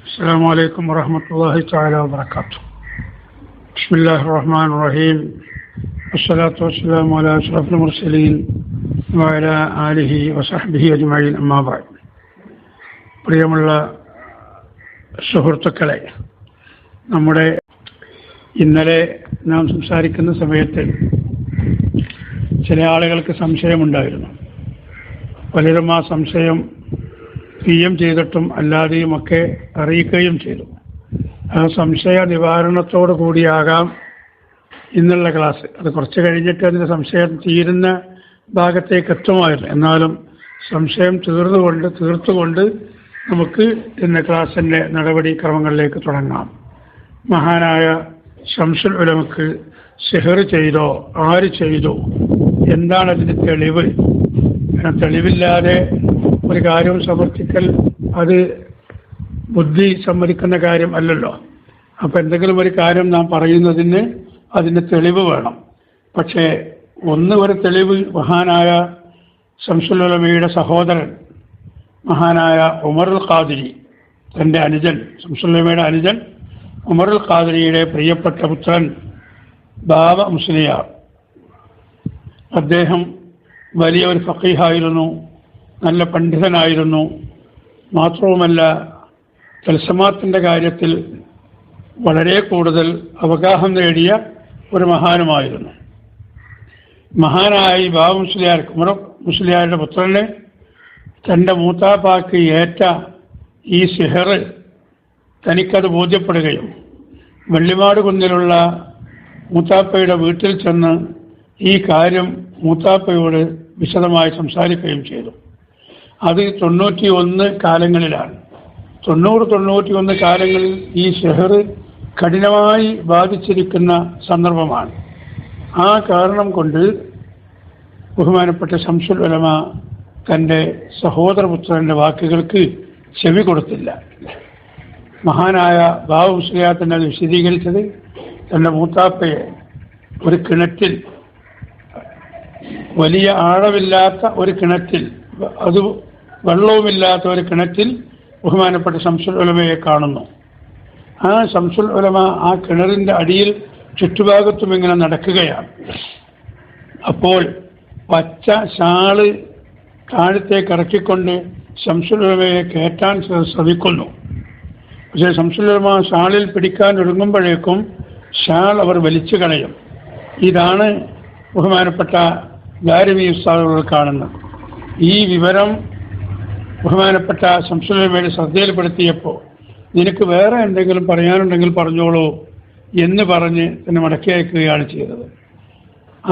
السلام عليكم ورحمة الله تعالى وبركاته. بسم الله الرحمن الرحيم. والصلاة والسلام على أشرف المرسلين وعلى آله وصحبه أجمعين. أما بعد. പ്രിയമുള്ള സുഹൃത്തുക്കളെ, നമ്മുടെ ഇന്നലെ നാം സംസാരിക്കുന്ന സമയത്ത് ചില ആളുകൾക്ക് സംശയമുണ്ടായിരുന്നു. പലരും ആ സംശയം PM ചെയ്തിട്ടും അല്ലാതെയുമൊക്കെ അറിയിക്കുകയും ചെയ്തു. ആ സംശയ നിവാരണത്തോടു കൂടിയാകാം ഇന്നുള്ള ക്ലാസ്. അത് കുറച്ച് കഴിഞ്ഞിട്ട് അതിൻ്റെ സംശയം തീരുന്ന ഭാഗത്തേക്ക് എത്തുമായിരുന്നു. എന്നാലും സംശയം തീർത്തുകൊണ്ട് നമുക്ക് ഇന്ന് ക്ലാസ്സിൻ്റെ നടപടിക്രമങ്ങളിലേക്ക് തുടങ്ങാം. മഹാനായ ശംസുൽ ഉലമക്ക് സിഹർ ചെയ്തോ, ആര് ചെയ്തു, എന്താണ് അതിൻ്റെ തെളിവ്? തെളിവില്ലാതെ ഒരു കാര്യം സമർത്ഥിക്കൽ അത് ബുദ്ധി സമ്മതിക്കുന്ന കാര്യം അല്ലല്ലോ. അപ്പം എന്തെങ്കിലും ഒരു കാര്യം നാം പറയുന്നതിന് അതിന് തെളിവ് വേണം. പക്ഷേ ഒരു തെളിവ് മഹാനായ ശംസുൽ ഉലമയുടെ സഹോദരൻ മഹാനായ ഉമറുൽ ഖാദിരി, തൻ്റെ അനുജൻ, ശംസുൽ ഉലമയുടെ അനുജൻ ഉമറുൽ ഖാദിരിയുടെ പ്രിയപ്പെട്ട പുത്രൻ ബാബ മുസ്ലിയാർ, അദ്ദേഹം വലിയ ഒരു ഫഖീഹായിരുന്നു, നല്ല പണ്ഡിതനായിരുന്നു. മാത്രവുമല്ല തൽസമാത്തിൻ്റെ കാര്യത്തിൽ വളരെ കൂടുതൽ അവഗാഹം നേടിയ ഒരു മഹാനുമായിരുന്നു. മഹാനായി ബാബ മുസ്ലിയാർ, ഉമർ മുസ്ലിയാരുടെ പുത്രനെ തൻ്റെ മൂത്താപ്പാക്ക് ഏറ്റ ഈ സിഹർ തനിക്കത് ബോധ്യപ്പെടുകയും വെള്ളിമാട് കുന്നിലുള്ള മൂത്താപ്പയുടെ വീട്ടിൽ ചെന്ന് ഈ കാര്യം മൂത്താപ്പയോട് വിശദമായി സംസാരിക്കുകയും ചെയ്തു. അത് 91 കാലങ്ങളിലാണ്. 91 കാലങ്ങളിൽ ഈ സിഹർ കഠിനമായി ബാധിച്ചിരിക്കുന്ന സന്ദർഭമാണ്. ആ കാരണം കൊണ്ട് ബഹുമാനപ്പെട്ട ശംസുൽ ഉലമ തൻ്റെ സഹോദരപുത്രൻ്റെ വാക്കുകൾക്ക് ചെവി കൊടുത്തില്ല. മഹാനായ ബാബ മുസ്ലിയാർ തന്നെ അത് വിശദീകരിച്ചത് തൻ്റെ മൂത്താപ്പയെ ഒരു കിണറ്റിൽ, വലിയ ആഴമില്ലാത്ത ഒരു കിണറ്റിൽ, അത് വെള്ളവുമില്ലാത്ത ഒരു കിണറ്റിൽ ബഹുമാനപ്പെട്ട ശംസുൽ ഉലമയെ കാണുന്നു. ആ ശംസുൽ ഉലമ ആ കിണറിൻ്റെ അടിയിൽ ചുറ്റുഭാഗത്തും ഇങ്ങനെ നടക്കുകയാണ്. അപ്പോൾ പച്ച ഷാള് താഴത്തേക്ക് ഇറക്കിക്കൊണ്ട് ശംസുൽ ഉലമയെ കയറ്റാൻ ശ്രമിക്കുന്നു. പക്ഷേ ശംസുൽ ഉലമ ഷാളിൽ പിടിക്കാൻ ഒരുങ്ങുമ്പോഴേക്കും ഷാൾ അവർ വലിച്ചു കളയും. ഇതാണ് ബഹുമാനപ്പെട്ട ദാരിമി ഉസ്താദുകൾ കാണുന്നത്. ഈ വിവരം ബഹുമാനപ്പെട്ട ശംസുൽ ഉലമയുടെ ശ്രദ്ധയിൽപ്പെടുത്തിയപ്പോൾ നിനക്ക് വേറെ എന്തെങ്കിലും പറയാനുണ്ടെങ്കിൽ പറഞ്ഞോളൂ എന്ന് പറഞ്ഞ് തന്നെ മടക്കി അയക്കുകയാണ് ചെയ്തത്.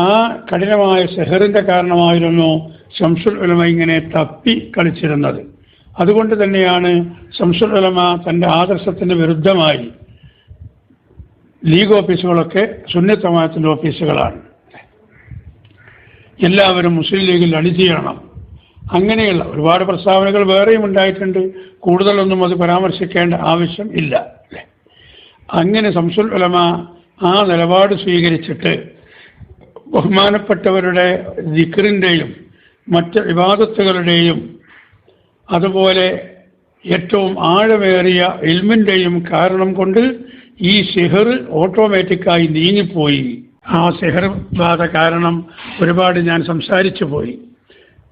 ആ കഠിനമായ സിഹറിൻ്റെ കാരണമായിരുന്നു ശംസുൽ ഉലമ ഇങ്ങനെ തപ്പി കളിച്ചിരുന്നത്. അതുകൊണ്ട് തന്നെയാണ് ശംസുൽ ഉലമ തൻ്റെ ആദർശത്തിന് വിരുദ്ധമായി, ലീഗ് ഓഫീസുകളൊക്കെ സുന്നത്ത് ജമാഅത്തിൻ്റെ ഓഫീസുകളാണ്, എല്ലാവരും മുസ്ലിം ലീഗിൽ അണിചേരണം, അങ്ങനെയുള്ള ഒരുപാട് പ്രസ്താവനകൾ വേറെയും ഉണ്ടായിട്ടുണ്ട്. കൂടുതലൊന്നും അത് പരാമർശിക്കേണ്ട ആവശ്യം ഇല്ല. അങ്ങനെ ശംസുൽ ഉലമ ആ നിലപാട് സ്വീകരിച്ചിട്ട് ബഹുമാനപ്പെട്ടവരുടെ ദിക്റിൻ്റെയും മറ്റ് ഇബാദത്തുകളുടെയും അതുപോലെ ഏറ്റവും ആഴമേറിയ ഇൽമിൻ്റെയും കാരണം കൊണ്ട് ഈ സിഹർ ഓട്ടോമാറ്റിക്കായി നീങ്ങിപ്പോയി. ആ സിഹർ ബാധ കാരണം ഒരുപാട് ഞാൻ സംസാരിച്ചു പോയി.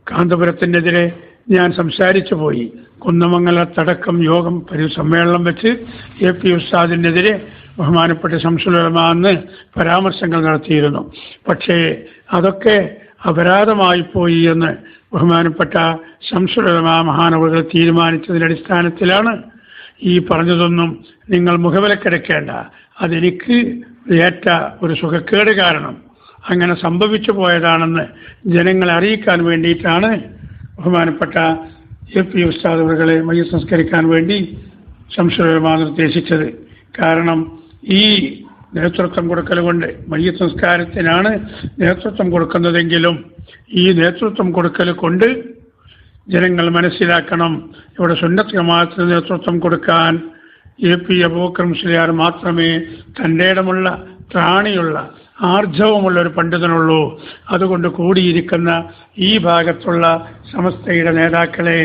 കാന്തപുരത്തിനെതിരെ ഞാൻ സംസാരിച്ചു പോയി. കുന്നമംഗലത്തടക്കം യോഗം സമ്മേളനം വെച്ച് AP ഉസ്താദിനെതിരെ ബഹുമാനപ്പെട്ട ശംസുൽ ഉലമ അന്ന് പരാമർശങ്ങൾ നടത്തിയിരുന്നു. പക്ഷേ അതൊക്കെ അപരാധമായിപ്പോയി എന്ന് ബഹുമാനപ്പെട്ട ശംസുൽ ഉലമ മഹാനവറുകൾ തീരുമാനിച്ചതിൻ്റെ അടിസ്ഥാനത്തിലാണ് ഈ പറഞ്ഞതൊന്നും നിങ്ങൾ മുഖവിലക്കെടുക്കേണ്ട, അതെനിക്ക് ഏറ്റ ഒരു സുഖക്കേട് കാരണം അങ്ങനെ സംഭവിച്ചു പോയതാണെന്ന് ജനങ്ങളെ അറിയിക്കാൻ വേണ്ടിയിട്ടാണ് ബഹുമാനപ്പെട്ട AP ഉസ്താദുകളെ മയ്യത്ത് സംസ്കരിക്കാൻ വേണ്ടി ശംസുൽ ഉലമ നിർദ്ദേശിച്ചത്. കാരണം ഈ നേതൃത്വം കൊടുക്കൽ കൊണ്ട്, മയ്യത്ത് സംസ്കാരത്തിനാണ് നേതൃത്വം കൊടുക്കുന്നതെങ്കിലും ഈ നേതൃത്വം കൊടുക്കൽ കൊണ്ട് ജനങ്ങൾ മനസ്സിലാക്കണം, ഇവിടെ സുന്നത്ത് ജമാഅത്തിന് നേതൃത്വം കൊടുക്കാൻ AP അബൂബക്കർ മുസ്ലിയാർ മാത്രമേ തൻ്റെ ഇടമുള്ള ത്രാണിയുള്ള ആർജവമുള്ള ഒരു പണ്ഡിതനുള്ളൂ. അതുകൊണ്ട് കൂടിയിരിക്കുന്ന ഈ ഭാഗത്തുള്ള സമസ്തയുടെ നേതാക്കളെ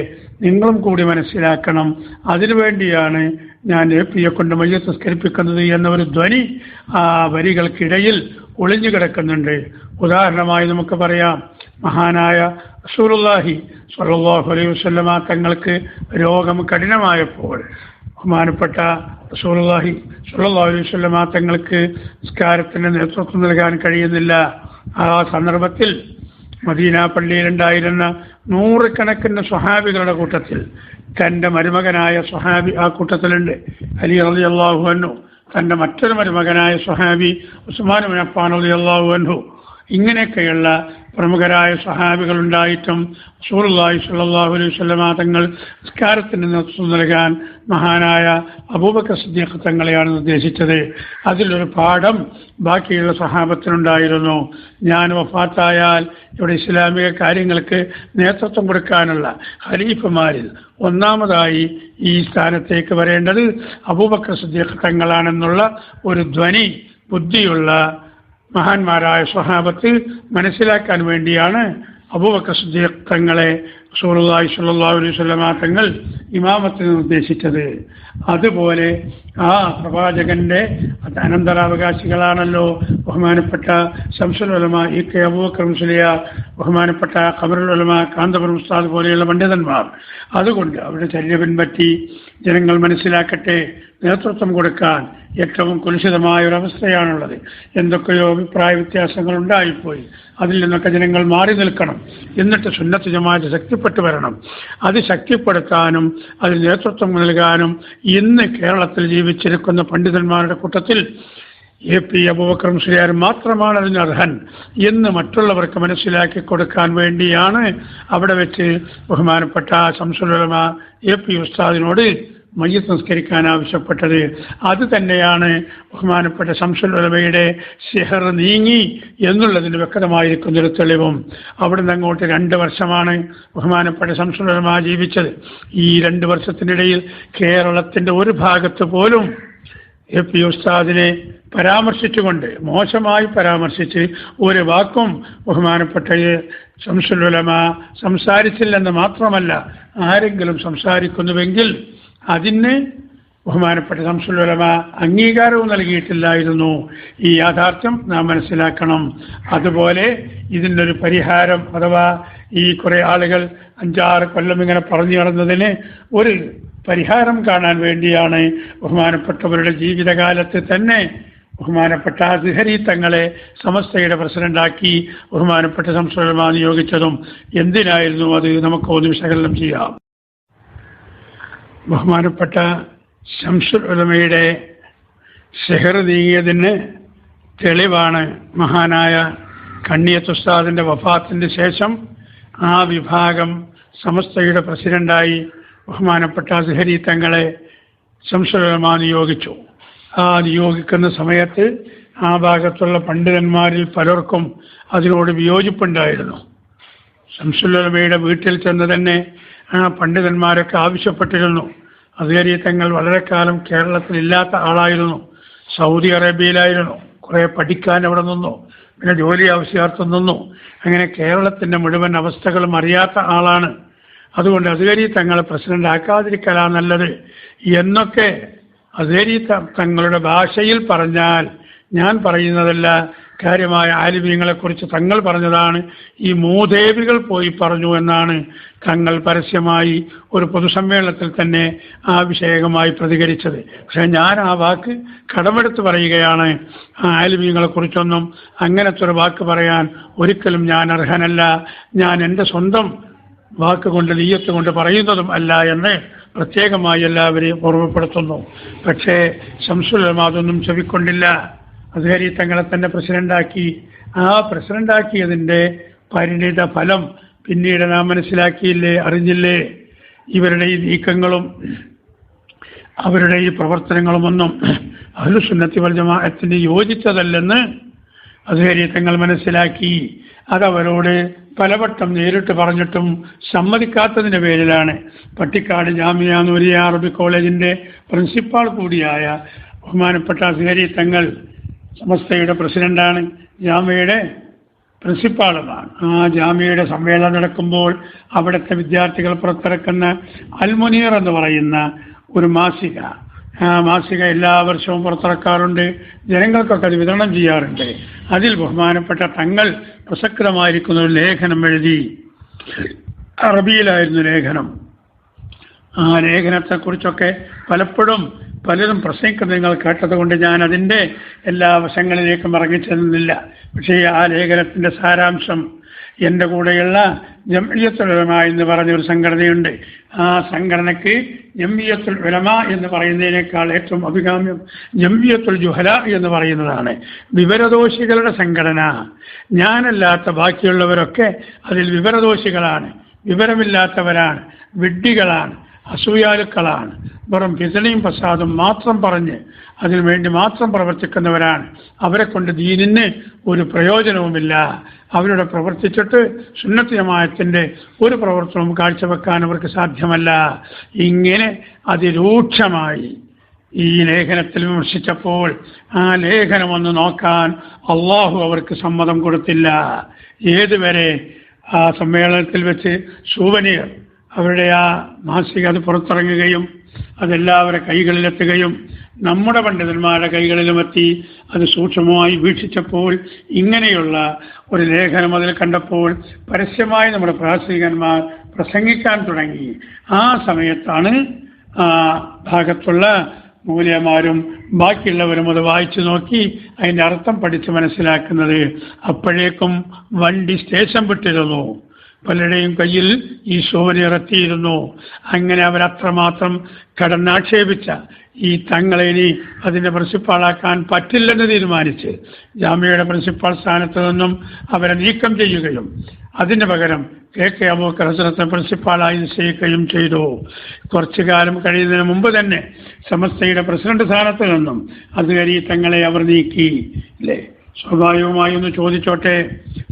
നിങ്ങളും കൂടി മനസ്സിലാക്കണം. അതിനുവേണ്ടിയാണ് ഞാൻ എ കൊണ്ട് മയ്യത്ത് നിസ്കരിപ്പിക്കുന്നത് എന്ന ഒരു ധ്വനി ആ വരികൾക്കിടയിൽ ഒളിഞ്ഞു കിടക്കുന്നുണ്ട്. ഉദാഹരണമായി നമുക്ക് പറയാം, മഹാനായ റസൂലുള്ളാഹി സ്വല്ലല്ലാഹു അലൈഹി വസല്ലമ തങ്ങൾക്ക് രോഗം കഠിനമായപ്പോൾ ബഹുമാനപ്പെട്ട റസൂലുള്ളാഹി സ്വല്ലല്ലാഹു അലൈഹി വസല്ലമ തങ്ങൾക്ക് നിസ്കാരത്തിന് നേതൃത്വം നൽകാൻ കഴിയുന്നില്ല. ആ സന്ദർഭത്തിൽ മദീന പള്ളിയിലുണ്ടായിരുന്ന നൂറുകണക്കിന് സ്വഹാബികളുടെ കൂട്ടത്തിൽ തൻ്റെ മരുമകനായ സ്വഹാബി ആ കൂട്ടത്തിലുണ്ട്, അലി റളിയല്ലാഹു അൻഹു, തൻ്റെ മറ്റൊരു മരുമകനായ സ്വഹാബി ഉസ്മാൻ ഇബ്നു അഫ്ഫാൻ റളിയല്ലാഹു അൻഹു, ഇങ്ങനെയൊക്കെയുള്ള പ്രമുഖരായ സ്വഹാബികളുണ്ടായിട്ടും റസൂലുള്ളാഹി സ്വല്ലല്ലാഹു അലൈഹി വസല്ലമ തങ്ങൾ നിസ്കാരത്തിന് നേതൃത്വം നൽകാൻ മഹാനായ അബൂബക്കർ സിദ്ദീഖ് തങ്ങളെയാണ് നിർദ്ദേശിച്ചത്. അതിലൊരു പാഠം ബാക്കിയുള്ള സ്വഹാബത്തിനുണ്ടായിരുന്നു. ഞാൻ വഫാത്തായാൽ ഇവിടെ ഇസ്ലാമിക കാര്യങ്ങൾക്ക് നേതൃത്വം കൊടുക്കാനുള്ള ഖലീഫമാരിൽ ഒന്നാമതായി ഈ സ്ഥാനത്തേക്ക് വരേണ്ടത് അബൂബക്കർ സിദ്ദീഖ് തങ്ങളാണെന്നുള്ള ഒരു ധ്വനി ബുദ്ധിയുള്ള മഹാന്മാരായ സ്വഹാബത്ത് മനസ്സിലാക്കാൻ വേണ്ടിയാണ് അബൂബക്കർ സിദ്ദീഖ് തങ്ങളെ റസൂലുള്ളാഹി സ്വല്ലല്ലാഹു അലൈഹി വസല്ലമ തങ്ങൾ ഇമാമത്തിന് നിർദ്ദേശിച്ചത്. അതുപോലെ ആ പ്രവാചകന്റെ അനന്തരാവകാശികളാണല്ലോ ബഹുമാനപ്പെട്ട ശംസുൽ ഉലമ ഇ കെ അബൂബക്കർ മുസ്ലിയാർ, ബഹുമാനപ്പെട്ട ഖമറുൽ ഉലമ കാന്തപുരം ഉസ്താദ് പോലെയുള്ള പണ്ഡിതന്മാർ. അതുകൊണ്ട് അവരുടെ ചര്യ പിൻപറ്റി ജനങ്ങൾ മനസ്സിലാക്കട്ടെ, നേതൃത്വം കൊടുക്കാൻ ഏറ്റവും കുലുഷിതമായ ഒരവസ്ഥയാണുള്ളത്. എന്തൊക്കെയോ അഭിപ്രായ വ്യത്യാസങ്ങൾ ഉണ്ടായിപ്പോയി, അതിൽ നിന്നൊക്കെ ജനങ്ങൾ മാറി നിൽക്കണം. എന്നിട്ട് സുന്നത്ത് ജമാഅത്ത് ശക്തിപ്പെട്ടു വരണം. അത് ശക്തിപ്പെടുത്താനും അതിൽ നേതൃത്വം നൽകാനും ഇന്ന് കേരളത്തിൽ ജീവിച്ചിരിക്കുന്ന പണ്ഡിതന്മാരുടെ കൂട്ടത്തിൽ എ അബൂബക്കർ മുസ്ലിയാർ മാത്രമാണ് അതിന് അർഹൻ എന്ന് മറ്റുള്ളവർക്ക് മനസ്സിലാക്കി കൊടുക്കാൻ വേണ്ടിയാണ് അവിടെ വെച്ച് ബഹുമാനപ്പെട്ട ശംസുൽ ഉലമ എ ഉസ്താദിനോട് മയ്യത്ത് നിസ്കരിക്കാൻ ആവശ്യപ്പെട്ടത്. അത് തന്നെയാണ് ബഹുമാനപ്പെട്ട ശംസുൽ ഉലമയുടെ സിഹർ നീങ്ങി എന്നുള്ളതിന് വ്യക്തമായിരിക്കുന്നൊരു തെളിവും. അവിടുന്ന് അങ്ങോട്ട് 2 വർഷമാണ് ബഹുമാനപ്പെട്ട ശംസുൽ ഉലമ ജീവിച്ചത്. ഈ 2 വർഷത്തിനിടയിൽ കേരളത്തിൻ്റെ ഒരു ഭാഗത്ത് പോലും എ ഉസ്താദിനെ പരാമർശിച്ചുകൊണ്ട്, മോശമായി പരാമർശിച്ച് ഒരു വാക്കും ബഹുമാനപ്പെട്ട ശംസുൽ ഉലമ സംസാരിച്ചില്ലെന്ന് മാത്രമല്ല, ആരെങ്കിലും സംസാരിക്കുന്നുവെങ്കിൽ അതിന് ബഹുമാനപ്പെട്ട ശംസുൽ ഉലമ അംഗീകാരവും നൽകിയിട്ടില്ലായിരുന്നു. ഈ യാഥാർത്ഥ്യം നാം മനസ്സിലാക്കണം. അതുപോലെ ഇതിനൊരു പരിഹാരം, അഥവാ ഈ കുറേ ആളുകൾ 5-6 കൊല്ലം ഇങ്ങനെ പറഞ്ഞു നടന്നതിന് ഒരു പരിഹാരം കാണാൻ വേണ്ടിയാണ് ബഹുമാനപ്പെട്ടവരുടെ ജീവിതകാലത്ത് തന്നെ ബഹുമാനപ്പെട്ട അസ്ഹരി തങ്ങളെ സമസ്തയുടെ പ്രസിഡന്റാക്കി ബഹുമാനപ്പെട്ട ശംസുൽ ഉലമ നിയോഗിച്ചതും. എന്തിനായിരുന്നു അത്? നമുക്ക് ഒന്ന് വിശകലനം ചെയ്യാം. ബഹുമാനപ്പെട്ട ശംസുൽ ഉലമയുടെ സിഹർ നീങ്ങിയതിന് തെളിവാണ് മഹാനായ കണ്ണിയത്ത് ഉസ്താദിൻ്റെ വഫാത്തിൻ്റെ ശേഷം ആ വിഭാഗം സമസ്തയുടെ പ്രസിഡന്റായി ബഹുമാനപ്പെട്ട അസ്ഹരി തങ്ങളെ ശംസുൽ ഉലമ നിയോഗിച്ചു. ആ നിയോഗിക്കുന്ന സമയത്ത് ആ ഭാഗത്തുള്ള പണ്ഡിതന്മാരിൽ പലർക്കും അതിനോട് വിയോജിപ്പുണ്ടായിരുന്നു. ശംസുൽ ഉലമയുടെ വീട്ടിൽ ചെന്ന് തന്നെ ആ പണ്ഡിതന്മാരൊക്കെ ആവശ്യപ്പെട്ടിരുന്നു. അസ്ഹരി തങ്ങൾ വളരെ കാലം കേരളത്തിൽ ഇല്ലാത്ത ആളായിരുന്നു, സൗദി അറേബ്യയിലായിരുന്നു, കുറേ പഠിക്കാൻ അവിടെ നിന്നു, പിന്നെ ജോലി ആവശ്യാർത്ഥം നിന്നു. അങ്ങനെ കേരളത്തിൻ്റെ മുഴുവൻ അവസ്ഥകളും അറിയാത്ത ആളാണ്. അതുകൊണ്ട് അസ്ഹരി തങ്ങളെ പ്രസിഡന്റ് ആക്കാതിരിക്കലാണ് നല്ലത് എന്നൊക്കെ അസ്ഹരി തങ്ങളുടെ ഭാഷയിൽ പറഞ്ഞാൽ, ഞാൻ പറയുന്നതല്ല, കാര്യമായ ആലിമീങ്ങളെക്കുറിച്ച് തങ്ങൾ പറഞ്ഞതാണ്. ഈ മൂദേവികൾ പോയി പറഞ്ഞു എന്നാണ് തങ്ങൾ പരസ്യമായി ഒരു പൊതുസമ്മേളനത്തിൽ തന്നെ ആ വിഷയകമായി പ്രതികരിച്ചത്. പക്ഷേ ഞാൻ ആ വാക്ക് കടമെടുത്ത് പറയുകയാണ്. ആ ആലിമീങ്ങളെക്കുറിച്ചൊന്നും അങ്ങനത്തെ ഒരു വാക്ക് പറയാൻ ഒരിക്കലും ഞാൻ അർഹനല്ല. ഞാൻ എൻ്റെ സ്വന്തം വാക്ക് കൊണ്ട് നീയത്ത് കൊണ്ട് പറയുന്നതും അല്ല എന്ന് പ്രത്യേകമായി എല്ലാവരെയും ഓർമ്മപ്പെടുത്തുന്നു. പക്ഷേ ശംസുൽ ഉലമ അതൊന്നും ചെവിക്കൊണ്ടില്ല. അസ്ഹരി തങ്ങളെ തന്നെ പ്രസിഡന്റാക്കി. ആ പ്രസിഡന്റാക്കിയതിൻ്റെ പരിണിത ഫലം പിന്നീട് നാം മനസ്സിലാക്കിയില്ലേ, അറിഞ്ഞില്ലേ? ഇവരുടെ ഈ നീക്കങ്ങളും അവരുടെ ഈ പ്രവർത്തനങ്ങളുമൊന്നും അഹ്ലുസുന്നത്തി വൽ ജമാഅത്തിന് യോജിച്ചതല്ലെന്ന് അസ്ഹരി തങ്ങൾ മനസ്സിലാക്കി. അതവരോട് പലവട്ടം നേരിട്ട് പറഞ്ഞിട്ടും സമ്മതിക്കാത്തതിൻ്റെ പേരിലാണ് പട്ടിക്കാട് ജാമിയ നൂരിയ അറബി കോളേജിൻ്റെ പ്രിൻസിപ്പാൾ കൂടിയായ ബഹുമാനപ്പെട്ട അസ്ഹരി തങ്ങൾ സമസ്തയുടെ പ്രസിഡന്റാണ്, ജാമിയയുടെ പ്രിൻസിപ്പാളുമാണ്. ആ ജാമിയയുടെ സമ്മേളനം നടക്കുമ്പോൾ അവിടുത്തെ വിദ്യാർത്ഥികൾ പുറത്തിറക്കുന്ന അൽ മുനീർ എന്ന് പറയുന്ന ഒരു മാസിക, മാസിക എല്ലാ വർഷവും പുറത്തിറക്കാറുണ്ട്. ജനങ്ങൾക്കൊക്കെ അത് വിതരണം ചെയ്യാറുണ്ട്. അതിൽ ബഹുമാനപ്പെട്ട തങ്ങൾ പ്രസക്തമായിരിക്കുന്ന ഒരു ലേഖനം എഴുതി. അറബിയിലായിരുന്നു ലേഖനം. ആ ലേഖനത്തെക്കുറിച്ചൊക്കെ പലരും പ്രസംഗിക്കുന്നത് നിങ്ങൾ കേട്ടതുകൊണ്ട് ഞാൻ അതിൻ്റെ എല്ലാ വശങ്ങളിലേക്കും ഇറങ്ങിച്ചെന്നില്ല. പക്ഷേ ആ ലേഖനത്തിൻ്റെ സാരാംശം എൻ്റെ കൂടെയുള്ള ജംഇയ്യത്തുൽ ഉലമ എന്ന് പറഞ്ഞൊരു സംഘടനയുണ്ട്. ആ സംഘടനയ്ക്ക് ജംഇയ്യത്തുൽ ഉലമ എന്ന് പറയുന്നതിനേക്കാൾ ഏറ്റവും അഭികാമ്യം ജംഇയ്യത്തുൽ ജുഹല എന്ന് പറയുന്നതാണ്. വിവരദോഷികളുടെ സംഘടന. ഞാനല്ലാത്ത ബാക്കിയുള്ളവരൊക്കെ അതിൽ വിവരദോഷികളാണ്, വിവരമില്ലാത്തവരാണ്, വിഡ്ഢികളാണ്, അസൂയാലുക്കളാണ്. വെറും ഫിസ്നയും ഫസാദും മാത്രം പറഞ്ഞ് അതിനു വേണ്ടി മാത്രം പ്രവർത്തിക്കുന്നവരാണ്. അവരെ കൊണ്ട് ദീനിന് ഒരു പ്രയോജനവുമില്ല. അവരുടെ പ്രവർത്തിച്ചിട്ട് സുന്നത്ത് ജമാഅത്തിന്റെ ഒരു പ്രവർത്തനവും കാഴ്ചവെക്കാൻ അവർക്ക് സാധ്യമല്ല. ഇങ്ങനെ അതിരൂക്ഷമായി ഈ ലേഖനത്തിൽ വിമർശിച്ചപ്പോൾ ആ ലേഖനം ഒന്ന് നോക്കാൻ അള്ളാഹു അവർക്ക് സമ്മതം കൊടുത്തില്ല. ഏതുവരെ ആ സമ്മേളനത്തിൽ വെച്ച് സൂവനീർ അവരുടെ ആ മാസിക അത് പുറത്തിറങ്ങുകയും അതെല്ലാവരുടെ കൈകളിലെത്തുകയും നമ്മുടെ പണ്ഡിതന്മാരുടെ കൈകളിലുമെത്തി അത് സൂക്ഷ്മമായി വീക്ഷിച്ചപ്പോൾ ഇങ്ങനെയുള്ള ഒരു ലേഖനം അതിൽ കണ്ടപ്പോൾ പരസ്യമായി നമ്മുടെ പ്രാസംഗികന്മാർ പ്രസംഗിക്കാൻ തുടങ്ങി. ആ സമയത്താണ് ഭാഗത്തുള്ള മൂല്യന്മാരും ബാക്കിയുള്ളവരും അത് വായിച്ചു നോക്കി അതിൻ്റെ അർത്ഥം പഠിച്ച് മനസ്സിലാക്കുന്നത്. അപ്പോഴേക്കും വണ്ടി സ്റ്റേഷൻ വിട്ടിരുന്നു. പലരുടെയും കയ്യിൽ ഈ സോവനിറത്തിയിരുന്നു. അങ്ങനെ അവരത്രമാത്രം കടന്നാക്ഷേപിച്ച ഈ തങ്ങളെ ഇനി അതിൻ്റെ പ്രിൻസിപ്പാളാക്കാൻ പറ്റില്ലെന്ന് തീരുമാനിച്ച് ജാമ്യയുടെ പ്രിൻസിപ്പാൾ സ്ഥാനത്ത് നിന്നും അവരെ നീക്കം ചെയ്യുകയും അതിന് പകരം കെ അബൂബക്കർ ഹസ്രത്തെ പ്രിൻസിപ്പാളായി നിശ്ചയിക്കുകയും ചെയ്തു. കുറച്ചു കാലം കഴിയുന്നതിന് മുമ്പ് തന്നെ സമസ്തയുടെ പ്രസിഡന്റ് സ്ഥാനത്ത് നിന്നും അതുവരെ തങ്ങളെ അവർ നീക്കി. അല്ലേ, സ്വാഭാവികമായി ഒന്ന് ചോദിച്ചോട്ടെ,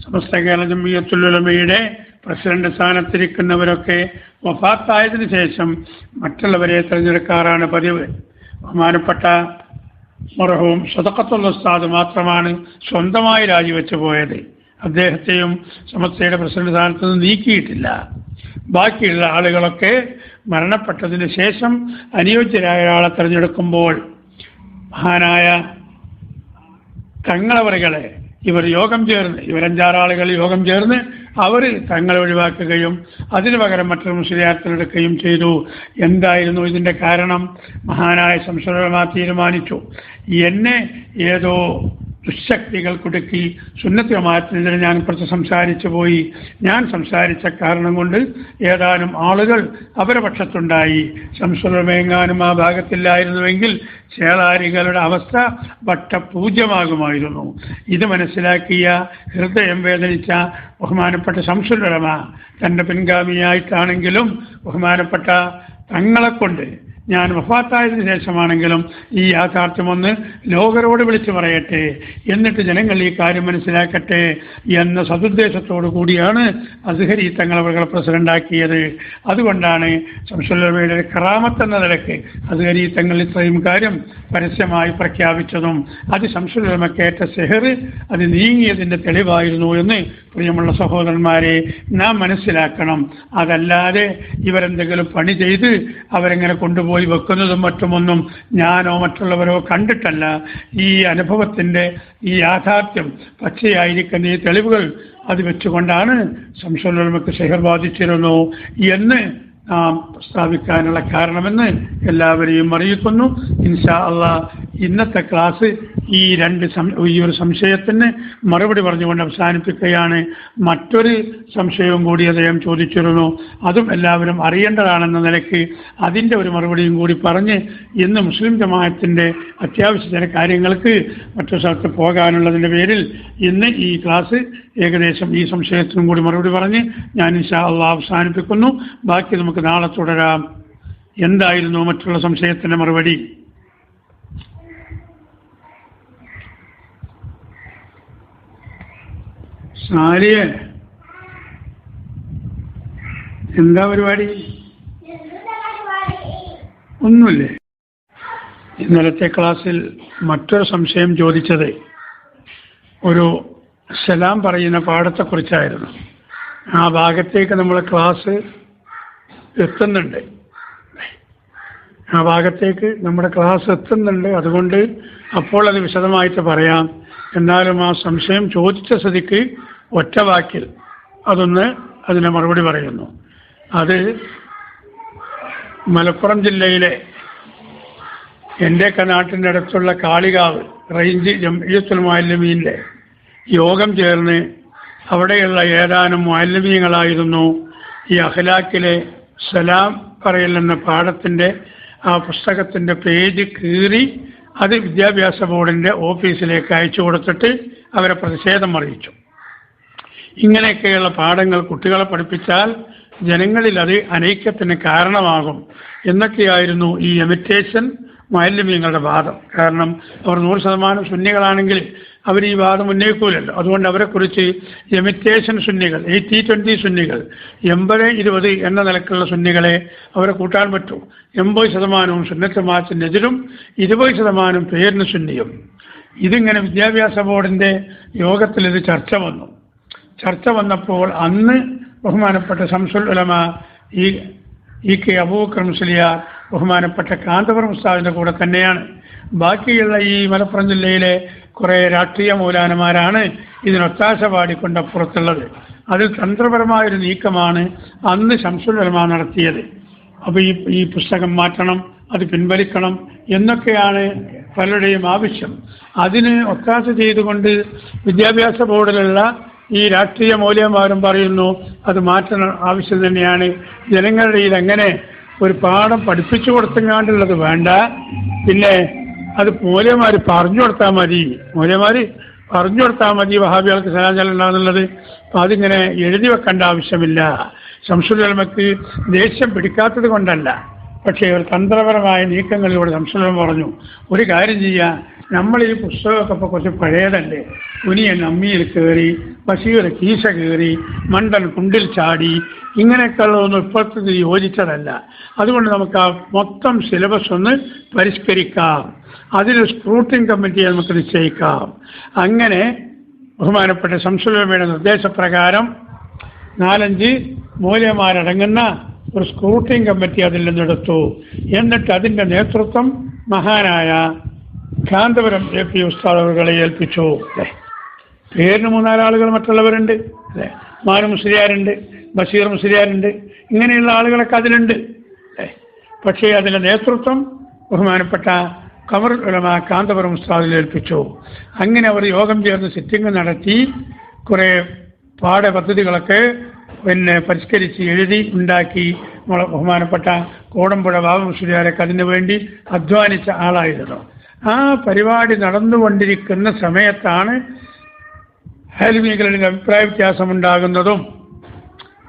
സമസ്ത കേരള ജംഇയ്യത്തുൽ ഉലമയുടെ പ്രസിഡന്റ് സ്ഥാനത്തിരിക്കുന്നവരൊക്കെ വഫാത്തായതിനു ശേഷം മറ്റുള്ളവരെ തിരഞ്ഞെടുക്കാറാണ് പതിവ്. ബഹുമാനപ്പെട്ട മർഹൂം സദഖത്തുൽ ഉസ്താദ് മാത്രമാണ് സ്വന്തമായി രാജിവെച്ചു പോയത്. അദ്ദേഹത്തെയും സമസ്തയുടെ പ്രസിഡന്റ് സ്ഥാനത്ത് നിന്ന് നീക്കിയിട്ടില്ല. ബാക്കിയുള്ള ആളുകളൊക്കെ മരണപ്പെട്ടതിന് ശേഷം അനുയോജ്യരായ ഒരാളെ തിരഞ്ഞെടുക്കുമ്പോൾ മഹാനായ തങ്ങളവറുകളെ ഇവരഞ്ചാറാളുകൾ യോഗം ചേർന്ന് അവർ തങ്ങളെ ഒഴിവാക്കുകയും അതിനു പകരം മറ്റൊരു മുസ്ലിയാർ തിരഞ്ഞെടുക്കുകയും ചെയ്തു. എന്തായിരുന്നു ഇതിൻ്റെ കാരണം? മഹാനായ ശംസുൽ ഉലമ തീരുമാനിച്ചു, എന്നെ ഏതോ ദുശക്തികൾ കുടുക്കി സുന്നത്ത് ജമാഅത്തിനെതിരെ ഞാൻ കുറച്ച് സംസാരിച്ചു പോയി. ഞാൻ സംസാരിച്ച കാരണം കൊണ്ട് ഏതാനും ആളുകൾ അവരുടെ പക്ഷത്തുണ്ടായി. ശംസുൽ ഉലമയെങ്ങാനും ആ ഭാഗത്തില്ലായിരുന്നുവെങ്കിൽ ചേളാരികളുടെ അവസ്ഥ വട്ടപൂജ്യമാകുമായിരുന്നു. ഇത് മനസ്സിലാക്കിയ ഹൃദയം വേദനിച്ച ബഹുമാനപ്പെട്ട ശംസുൽ ഉലമ തൻ്റെ പിൻഗാമിയായിട്ടാണെങ്കിലും ബഹുമാനപ്പെട്ട തങ്ങളെക്കൊണ്ട് ഞാൻ വഫാത്തായതിനു ശേഷമാണെങ്കിലും ഈ യാഥാർത്ഥ്യമൊന്ന് ലോകരോട് വിളിച്ചു പറയട്ടെ, എന്നിട്ട് ജനങ്ങൾ ഈ കാര്യം മനസ്സിലാക്കട്ടെ എന്ന സതുദ്ദേശത്തോടു കൂടിയാണ് അസ്ഹരി തങ്ങളവകളെ പ്രസിഡന്റാക്കിയത്. അതുകൊണ്ടാണ് ശംസുൽ ഉലമയുടെ കറാമത്ത് എന്ന നിലയ്ക്ക് അസ്ഹരി തങ്ങൾ ഇത്രയും കാര്യം പരസ്യമായി പ്രഖ്യാപിച്ചതും അത് ശംസുൽ ഉലമക്കേറ്റ സെഹർ അത് നീങ്ങിയതിൻ്റെ തെളിവായിരുന്നു എന്ന് പ്രിയമുള്ള സഹോദരന്മാരെ നാം മനസ്സിലാക്കണം. അതല്ലാതെ ഇവരെന്തെങ്കിലും പണി ചെയ്ത് അവരെങ്ങനെ കൊണ്ടുപോയി വെക്കുന്നതും മറ്റുമൊന്നും ഞാനോ മറ്റുള്ളവരോ കണ്ടിട്ടല്ല. ഈ അനുഭവത്തിൻ്റെ ഈ യാഥാർത്ഥ്യം പച്ചയായിരിക്കുന്ന ഈ തെളിവുകൾ അത് വെച്ചുകൊണ്ടാണ് ശംസുൽ ഉലമക്ക് സെഹർ ബാധിച്ചിരുന്നു എന്ന് നാം പ്രസ്താവിക്കാനുള്ള കാരണമെന്ന് എല്ലാവരെയും അറിയിക്കുന്നു. ഇൻഷാ അള്ളാഹ് ഇന്നത്തെ ക്ലാസ് ഈ ഒരു സംശയത്തിന് മറുപടി പറഞ്ഞുകൊണ്ട് അവസാനിപ്പിക്കുകയാണ്. മറ്റൊരു സംശയവും കൂടി അദ്ദേഹം ചോദിച്ചിരുന്നു. അതും എല്ലാവരും അറിയേണ്ടതാണെന്ന നിലയ്ക്ക് അതിൻ്റെ ഒരു മറുപടിയും കൂടി പറഞ്ഞ് ഇന്ന് മുസ്ലിം ജമാഅത്തിൻ്റെ അത്യാവശ്യ ചില കാര്യങ്ങൾക്ക് മറ്റു സ്ഥലത്ത് പോകാനുള്ളതിൻ്റെ പേരിൽ ഇന്ന് ഈ ക്ലാസ് ഏകദേശം ഈ സംശയത്തിനും കൂടി മറുപടി പറഞ്ഞ് ഞാൻ ഇൻഷാ അള്ളാഹ് അവസാനിപ്പിക്കുന്നു. ബാക്കി നമുക്ക് നാളെ തുടരാം. എന്തായിരുന്നു മറ്റുള്ള സംശയത്തിൻ്റെ മറുപടി? സാരിയെ എന്താ പരിപാടി? ഒന്നുമില്ലേ? ഇന്നലത്തെ ക്ലാസ്സിൽ മറ്റൊരു സംശയം ചോദിച്ചത് ഒരു സലാം പറയുന്ന പാഠത്തെക്കുറിച്ചായിരുന്നു. ആ ഭാഗത്തേക്ക് നമ്മൾ ക്ലാസ് എത്തുന്നുണ്ട്. ആ ഭാഗത്തേക്ക് നമ്മുടെ ക്ലാസ് എത്തുന്നുണ്ട്. അതുകൊണ്ട് അപ്പോൾ അത് വിശദമായിട്ട് പറയാം. എന്നാലും ആ സംശയം ചോദിച്ച സ്ഥിതിക്ക് ഒറ്റ വാക്കിൽ അതിന് മറുപടി പറയുന്നു. അത് മലപ്പുറം ജില്ലയിലെ എൻ്റെയൊക്കെ നാട്ടിൻ്റെ അടുത്തുള്ള കാളികാവ് റേഞ്ച് ജംഇയ്യത്തുൽ മുഅല്ലിമീൻ്റെ യോഗം ചേർന്ന് അവിടെയുള്ള ഏതാനും മുഅല്ലിമീങ്ങളായിരുന്നു ഈ അഖ്ലാഖിലെ സലാം പറയൽ എന്ന പാഠത്തിൻ്റെ ആ പുസ്തകത്തിൻ്റെ പേജ് കീറി അത് വിദ്യാഭ്യാസ ബോർഡിൻ്റെ ഓഫീസിലേക്ക് അയച്ചു കൊടുത്തിട്ട് അവരെ പ്രതിഷേധം അറിയിച്ചു. ഇങ്ങനെയൊക്കെയുള്ള പാഠങ്ങൾ കുട്ടികളെ പഠിപ്പിച്ചാൽ ജനങ്ങളിൽ അത് അനൈക്യത്തിന് കാരണമാകും എന്നൊക്കെയായിരുന്നു ഈ എമിറ്റേഷൻ മുഅല്ലിമീങ്ങളുടെ വാദം. കാരണം അവർ 100% സുന്നികളാണെങ്കിൽ അവർ ഈ വാദം ഉന്നയിക്കൂലല്ലോ. അതുകൊണ്ട് അവരെക്കുറിച്ച് എമിറ്റേഷൻ സുന്നികൾ, 80-20 സുന്നികൾ, 80-20 എന്ന നിലക്കുള്ള സുന്നികളെ അവരെ കൂട്ടാൻ പറ്റും. 80% സുന്നത്ത് ജമാഅത്തിനെതിരും 20% പേരിന് സുന്നിയും. ഇതിങ്ങനെ വിദ്യാഭ്യാസ ബോർഡിൻ്റെ യോഗത്തിൽ ഇത് ചർച്ച വന്നപ്പോൾ അന്ന് ബഹുമാനപ്പെട്ട ശംസുൽ ഉലമ ഇ കെ അബൂബക്കർ മുസ്ലിയാർ ബഹുമാനപ്പെട്ട കാന്തപുരം ഉസ്താദിൻ്റെ കൂടെ തന്നെയാണ്. ബാക്കിയുള്ള ഈ മലപ്പുറം ജില്ലയിലെ കുറേ രാഷ്ട്രീയ മൗലാനമാരാണ് ഇതിനൊത്താശ പാടിക്കൊണ്ടപ്പുറത്തുള്ളത്. അതിൽ തന്ത്രപരമായൊരു നീക്കമാണ് അന്ന് ശംസുൽ ഉലമ നടത്തിയത്. അപ്പോൾ ഈ പുസ്തകം മാറ്റണം, അത് പിൻവലിക്കണം എന്നൊക്കെയാണ് പലരുടെയും ആവശ്യം. അതിന് ഒത്താശ ചെയ്തുകൊണ്ട് വിദ്യാഭ്യാസ ബോർഡിലുള്ള ഈ രാഷ്ട്രീയ മൗലവിമാരും പറയുന്നു അത് മാറ്റണം, ആവശ്യം തന്നെയാണ്. ജനങ്ങളുടെ ഇടയിൽ എങ്ങനെ ഒരു പാഠം പഠിപ്പിച്ചു കൊടുത്തെങ്ങാണ്ടുള്ളത് വേണ്ട, പിന്നെ അത് മൗലവിമാർ പറഞ്ഞു കൊടുത്താൽ മതി വഹാബികൾക്ക് സലാം ചെല്ലണ്ടെന്നുള്ളത്. അപ്പം അതിങ്ങനെ എഴുതി വെക്കേണ്ട ആവശ്യമില്ല. ശംസുൽ ഉലമയ്ക്ക് ദേഷ്യം പിടിക്കാത്തത് കൊണ്ടല്ല, പക്ഷേ ഒരു തന്ത്രപരമായ നീക്കങ്ങളിലൂടെ ശംസുൽ ഉലമ പറഞ്ഞു, ഒരു കാര്യം ചെയ്യുക, നമ്മൾ ഈ പുസ്തകമൊക്കെ ഇപ്പോൾ കുറച്ച് പഴയതല്ലേ, കുനിയൻ അമ്മിയിൽ കയറി, ബഷീർ കീശ കയറി, മണ്ടൻ കുണ്ടിൽ ചാടി, ഇങ്ങനെയൊക്കെയുള്ളതൊന്നും ഇപ്പോഴത്തെ യോജിച്ചതല്ല. അതുകൊണ്ട് നമുക്ക് ആ മൊത്തം സിലബസ് ഒന്ന് പരിഷ്കരിക്കാം, അതിനൊരു സ്ക്രൂട്ടിംഗ് കമ്മിറ്റിയെ നമുക്ക് നിശ്ചയിക്കാം. അങ്ങനെ ബഹുമാനപ്പെട്ട ശംസുൽ ഉലമയുടെ നിർദ്ദേശപ്രകാരം 4-5 മൗലവിമാരടങ്ങുന്ന ഒരു സ്ക്രൂട്ടിംഗ് കമ്മിറ്റി അതിൽ നിന്നെടുത്തു. എന്നിട്ട് അതിൻ്റെ നേതൃത്വം മഹാനായ കാന്തപുരം AP ഉസ്താദ് അവരുകളെ ഏൽപ്പിച്ചു. പേരിന് 3-4 ആളുകൾ മറ്റുള്ളവരുണ്ട്, അല്ലേ, മാനു മുസ്ലിയാരുണ്ട്, ബഷീർ മുസ്ലിയാരുണ്ട്, ഇങ്ങനെയുള്ള ആളുകളൊക്കെ അതിലുണ്ട്. പക്ഷേ അതിൻ്റെ നേതൃത്വം ബഹുമാനപ്പെട്ട ഖമറുൽ ഉലമ കാന്തപുരം ഉസ്താദിൽ ഏൽപ്പിച്ചു. അങ്ങനെ അവർ യോഗം ചേർന്ന് സിറ്റിംഗ് നടത്തി കുറേ പാഠപദ്ധതികളൊക്കെ പരിഷ്കരിച്ച് എഴുതി ഉണ്ടാക്കി. ബഹുമാനപ്പെട്ട കോടമ്പുഴ ബാബു മുസ്ലിയാരൊക്കെ അതിനു വേണ്ടി അധ്വാനിച്ച ആളായിരുന്നു. ആ പരിപാടി നടന്നുകൊണ്ടിരിക്കുന്ന സമയത്താണ് ആലിമീങ്ങളുടെ അഭിപ്രായ വ്യത്യാസമുണ്ടാകുന്നതും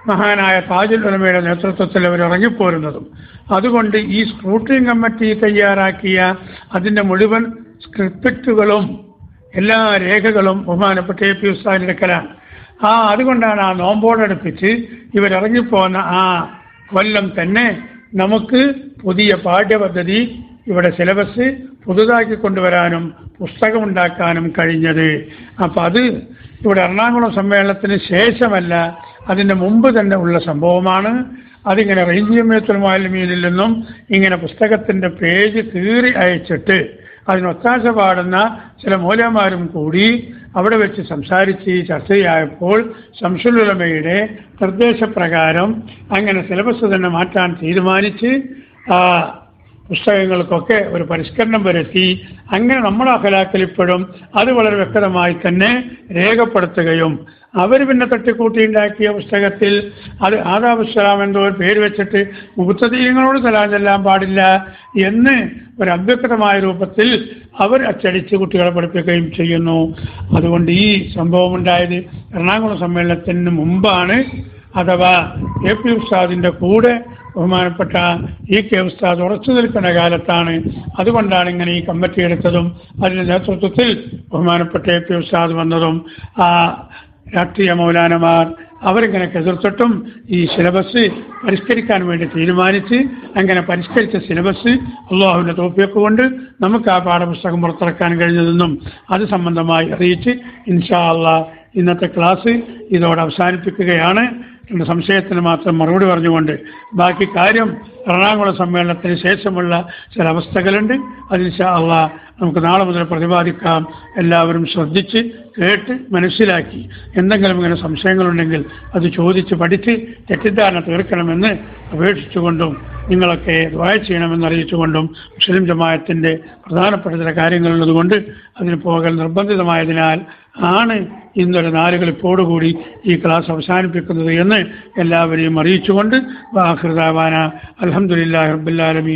മഹാനായ താജുൽ ഉലമയുടെ നേതൃത്വത്തിൽ അവർ ഇറങ്ങിപ്പോരുന്നതും. അതുകൊണ്ട് ഈ സ്ക്രൂട്ടിംഗ് കമ്മിറ്റി തയ്യാറാക്കിയ അതിൻ്റെ മുഴുവൻ സ്ക്രിപ്റ്റുകളും എല്ലാ രേഖകളും ബഹുമാനപ്പെട്ട AP ഉസ്താദിന്റെ അടുക്കലാണ്. അതുകൊണ്ടാണ് ആ നോമ്പോടടുപ്പിച്ച് ഇവരിറങ്ങിപ്പോകുന്ന ആ കൊല്ലം തന്നെ നമുക്ക് പുതിയ പാഠ്യപദ്ധതി, ഇവിടെ സിലബസ് പുതുതാക്കി കൊണ്ടുവരാനും പുസ്തകമുണ്ടാക്കാനും കഴിഞ്ഞത്. അപ്പം അത് ഇവിടെ എറണാകുളം സമ്മേളനത്തിന് ശേഷമല്ല, അതിൻ്റെ മുമ്പ് തന്നെ ഉള്ള സംഭവമാണ്. അതിങ്ങനെ റേഞ്ച് ജംഇയ്യത്തുൽ മുഅല്ലിമീനിൽ നിന്നും ഇങ്ങനെ പുസ്തകത്തിൻ്റെ പേജ് കീറി അയച്ചിട്ട് അതിനൊത്താശ പാടുന്ന ചില മൗലവിമാരും കൂടി അവിടെ വെച്ച് സംസാരിച്ച് ചർച്ചയായപ്പോൾ ശംസുൽ ഉലമയുടെ നിർദ്ദേശപ്രകാരം അങ്ങനെ സിലബസ് തന്നെ മാറ്റാൻ തീരുമാനിച്ച് പുസ്തകങ്ങൾക്കൊക്കെ ഒരു പരിഷ്കരണം വരുത്തി. അങ്ങനെ നമ്മുടെ അഖ്ലാഖിൽ ഇപ്പോഴും അത് വളരെ വ്യക്തമായി തന്നെ രേഖപ്പെടുത്തുകയും അവർ പിന്നെ തട്ടിക്കൂട്ടിയുണ്ടാക്കിയ പുസ്തകത്തിൽ അത് ആദാബുസ്സലാം എന്തോ ഒരു പേര് വെച്ചിട്ട് മുബ്തദീങ്ങളോട് സലാം ചെല്ലാൻ പാടില്ല എന്ന് ഒരു അവ്യക്തമായ രൂപത്തിൽ അവർ അച്ചടിച്ച് കുട്ടികളെ പഠിപ്പിക്കുകയും ചെയ്യുന്നു. അതുകൊണ്ട് ഈ സംഭവം ഉണ്ടായത് എറണാകുളം സമ്മേളനത്തിന് മുമ്പാണ്, അഥവാ AP ഉസ്താദിൻ്റെ കൂടെ ബഹുമാനപ്പെട്ട EK ഉസ്താദ് ഉറച്ചു നിൽക്കുന്ന കാലത്താണ്. അതുകൊണ്ടാണ് ഇങ്ങനെ ഈ കമ്മിറ്റി എടുത്തതും അതിൻ്റെ നേതൃത്വത്തിൽ ബഹുമാനപ്പെട്ട AP ഉസ്താദ് വന്നതും രാഷ്ട്രീയ മൗലാനമാർ അവരിങ്ങനെ എതിർത്തിട്ടും ഈ സിലബസ് പരിഷ്കരിക്കാൻ വേണ്ടി തീരുമാനിച്ച് അങ്ങനെ പരിഷ്കരിച്ച സിലബസ് അള്ളാഹുവിൻ്റെ തൗഫീഖ് കൊണ്ട് നമുക്ക് ആ പാഠപുസ്തകം പുറത്തിറക്കാൻ കഴിഞ്ഞതെന്നും അത് സംബന്ധമായി അറിയിച്ച് ഇൻഷാ അള്ളാഹ് ഇന്നത്തെ ക്ലാസ് ഇതോടെ അവസാനിപ്പിക്കുകയാണ്. എൻ്റെ സംശയത്തിന് മാത്രം മറുപടി പറഞ്ഞുകൊണ്ട് ബാക്കി കാര്യം എറണാകുളം സമ്മേളനത്തിന് ശേഷമുള്ള ചില അവസ്ഥകളുണ്ട്. അത് ഇൻഷാ അല്ലാഹ് നമുക്ക് നാളെ മുതൽ പ്രതിപാദിക്കാം. എല്ലാവരും ശ്രദ്ധിച്ച് കേട്ട് മനസ്സിലാക്കി എന്തെങ്കിലും ഇങ്ങനെ സംശയങ്ങളുണ്ടെങ്കിൽ അത് ചോദിച്ച് പഠിച്ച് തെറ്റിദ്ധാരണ തീർക്കണമെന്ന് അപേക്ഷിച്ചുകൊണ്ടും നിങ്ങളൊക്കെ ദുആ ചെയ്യണമെന്ന് അറിയിച്ചുകൊണ്ടും മുസ്ലിം ജമാഅത്തിൻ്റെ പ്രധാനപ്പെട്ട ചില കാര്യങ്ങളുള്ളതുകൊണ്ട് അതിന് പോകൽ നിർബന്ധിതമായതിനാൽ ആണ് ഇന്നൊരു 4 കളിപ്പോടുകൂടി ഈ ക്ലാസ് അവസാനിപ്പിക്കുന്നത് എന്ന് എല്ലാവരെയും അറിയിച്ചുകൊണ്ട് വാഖിറു ദഅവാന അൽഹംദുലില്ലാഹി റബ്ബിൽ ആലമീൻ.